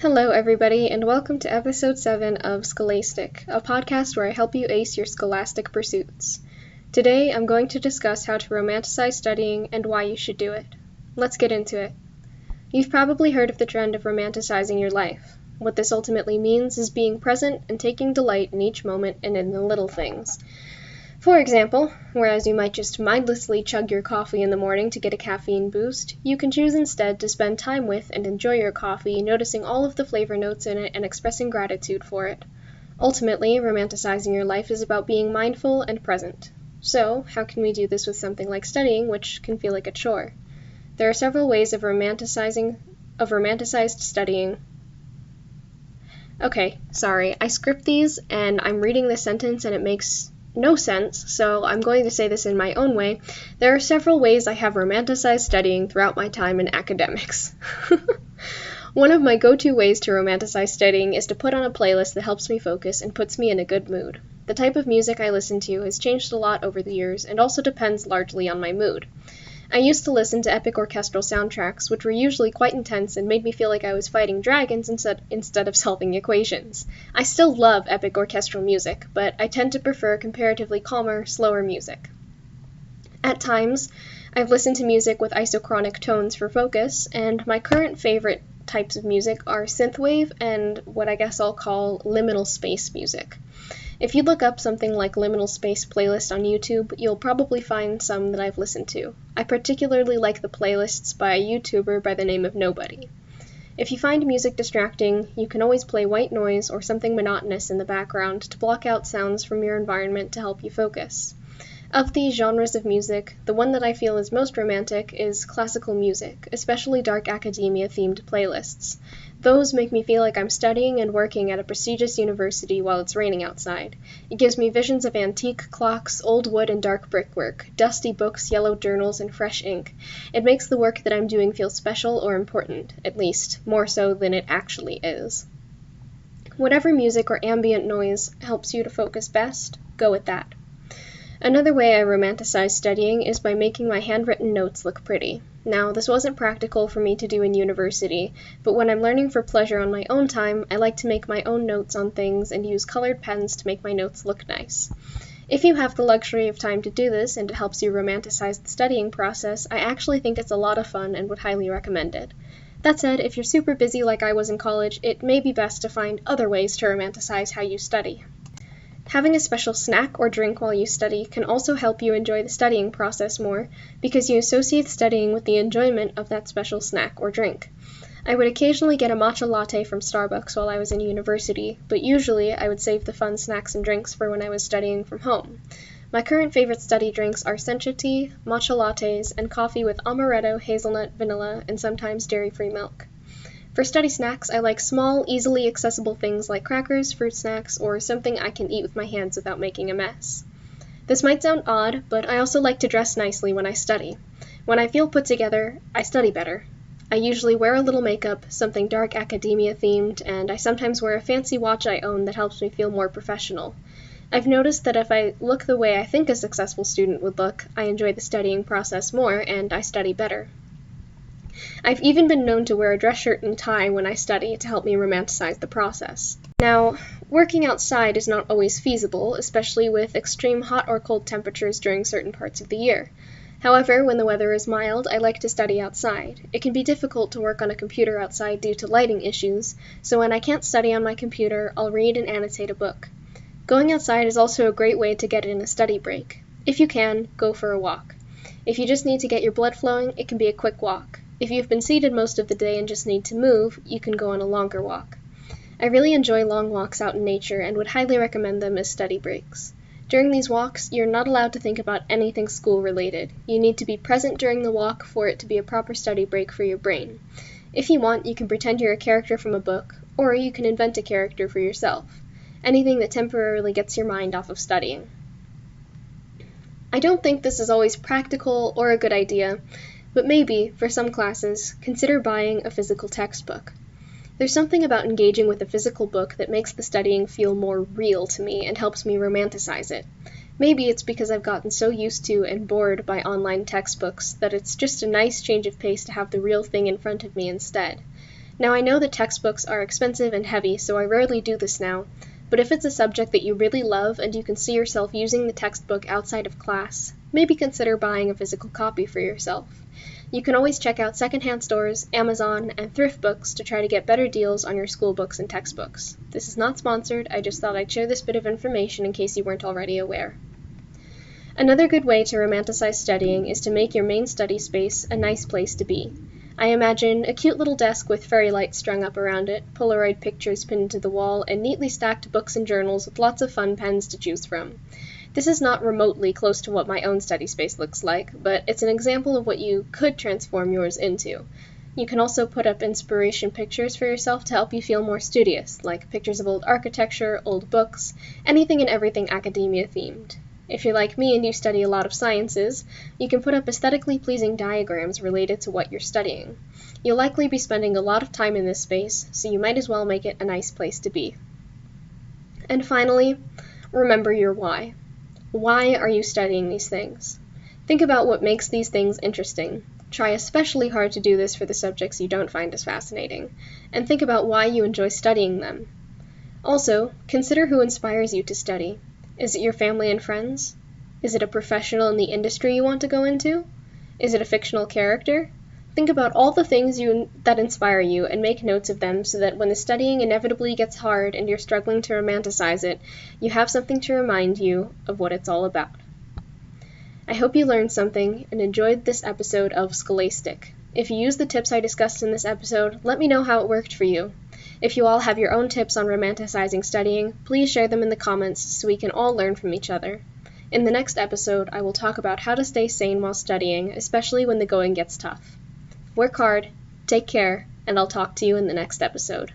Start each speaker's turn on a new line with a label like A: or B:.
A: Hello, everybody, and welcome to episode 7 of ScholAceStic, a podcast where I help you ace your scholastic pursuits. Today, I'm going to discuss how to romanticize studying and why you should do it. Let's get into it. You've probably heard of the trend of romanticizing your life. What this ultimately means is being present and taking delight in each moment and in the little things. For example, whereas you might just mindlessly chug your coffee in the morning to get a caffeine boost, you can choose instead to spend time with and enjoy your coffee, noticing all of the flavor notes in it and expressing gratitude for it. Ultimately, romanticizing your life is about being mindful and present. So, how can we do this with something like studying, which can feel like a chore? There are several ways of romanticized studying. Okay, sorry, I script these and I'm reading this sentence and it makes no sense, so I'm going to say this in my own way. There are several ways I have romanticized studying throughout my time in academics. One of my go-to ways to romanticize studying is to put on a playlist that helps me focus and puts me in a good mood. The type of music I listen to has changed a lot over the years and also depends largely on my mood. I used to listen to epic orchestral soundtracks, which were usually quite intense and made me feel like I was fighting dragons instead of solving equations. I still love epic orchestral music, but I tend to prefer comparatively calmer, slower music. At times, I've listened to music with isochronic tones for focus, and my current favorite types of music are synthwave and what I guess I'll call liminal space music. If you look up something like liminal space playlist on YouTube, you'll probably find some that I've listened to. I particularly like the playlists by a YouTuber by the name of Nobody. If you find music distracting, you can always play white noise or something monotonous in the background to block out sounds from your environment to help you focus. Of these genres of music, the one that I feel is most romantic is classical music, especially dark academia-themed playlists. Those make me feel like I'm studying and working at a prestigious university while it's raining outside. It gives me visions of antique clocks, old wood and dark brickwork, dusty books, yellow journals, and fresh ink. It makes the work that I'm doing feel special or important, at least, more so than it actually is. Whatever music or ambient noise helps you to focus best, go with that. Another way I romanticize studying is by making my handwritten notes look pretty. Now, this wasn't practical for me to do in university, but when I'm learning for pleasure on my own time, I like to make my own notes on things and use colored pens to make my notes look nice. If you have the luxury of time to do this and it helps you romanticize the studying process, I actually think it's a lot of fun and would highly recommend it. That said, if you're super busy like I was in college, it may be best to find other ways to romanticize how you study. Having a special snack or drink while you study can also help you enjoy the studying process more because you associate studying with the enjoyment of that special snack or drink. I would occasionally get a matcha latte from Starbucks while I was in university, but usually I would save the fun snacks and drinks for when I was studying from home. My current favorite study drinks are sencha tea, matcha lattes, and coffee with amaretto, hazelnut, vanilla, and sometimes dairy-free milk. For study snacks, I like small, easily accessible things like crackers, fruit snacks, or something I can eat with my hands without making a mess. This might sound odd, but I also like to dress nicely when I study. When I feel put together, I study better. I usually wear a little makeup, something dark academia themed, and I sometimes wear a fancy watch I own that helps me feel more professional. I've noticed that if I look the way I think a successful student would look, I enjoy the studying process more, and I study better. I've even been known to wear a dress shirt and tie when I study to help me romanticize the process. Now, working outside is not always feasible, especially with extreme hot or cold temperatures during certain parts of the year. However, when the weather is mild, I like to study outside. It can be difficult to work on a computer outside due to lighting issues, so when I can't study on my computer, I'll read and annotate a book. Going outside is also a great way to get in a study break. If you can, go for a walk. If you just need to get your blood flowing, it can be a quick walk. If you've been seated most of the day and just need to move, you can go on a longer walk. I really enjoy long walks out in nature and would highly recommend them as study breaks. During these walks, you're not allowed to think about anything school-related. You need to be present during the walk for it to be a proper study break for your brain. If you want, you can pretend you're a character from a book, or you can invent a character for yourself. Anything that temporarily gets your mind off of studying. I don't think this is always practical or a good idea, but maybe, for some classes, consider buying a physical textbook. There's something about engaging with a physical book that makes the studying feel more real to me and helps me romanticize it. Maybe it's because I've gotten so used to and bored by online textbooks that it's just a nice change of pace to have the real thing in front of me instead. Now I know that textbooks are expensive and heavy, so I rarely do this now, but if it's a subject that you really love and you can see yourself using the textbook outside of class, maybe consider buying a physical copy for yourself. You can always check out secondhand stores, Amazon, and thrift books to try to get better deals on your school books and textbooks. This is not sponsored, I just thought I'd share this bit of information in case you weren't already aware. Another good way to romanticize studying is to make your main study space a nice place to be. I imagine a cute little desk with fairy lights strung up around it, Polaroid pictures pinned to the wall, and neatly stacked books and journals with lots of fun pens to choose from. This is not remotely close to what my own study space looks like, but it's an example of what you could transform yours into. You can also put up inspiration pictures for yourself to help you feel more studious, like pictures of old architecture, old books, anything and everything academia themed. If you're like me and you study a lot of sciences, you can put up aesthetically pleasing diagrams related to what you're studying. You'll likely be spending a lot of time in this space, so you might as well make it a nice place to be. And finally, remember your why. Why are you studying these things? Think about what makes these things interesting. Try especially hard to do this for the subjects you don't find as fascinating, and think about why you enjoy studying them. Also, consider who inspires you to study. Is it your family and friends? Is it a professional in the industry you want to go into? Is it a fictional character? Think about all the things that inspire you and make notes of them so that when the studying inevitably gets hard and you're struggling to romanticize it, you have something to remind you of what it's all about. I hope you learned something and enjoyed this episode of ScholAceStic. If you used the tips I discussed in this episode, let me know how it worked for you. If you all have your own tips on romanticizing studying, please share them in the comments so we can all learn from each other. In the next episode, I will talk about how to stay sane while studying, especially when the going gets tough. Work hard, take care, and I'll talk to you in the next episode.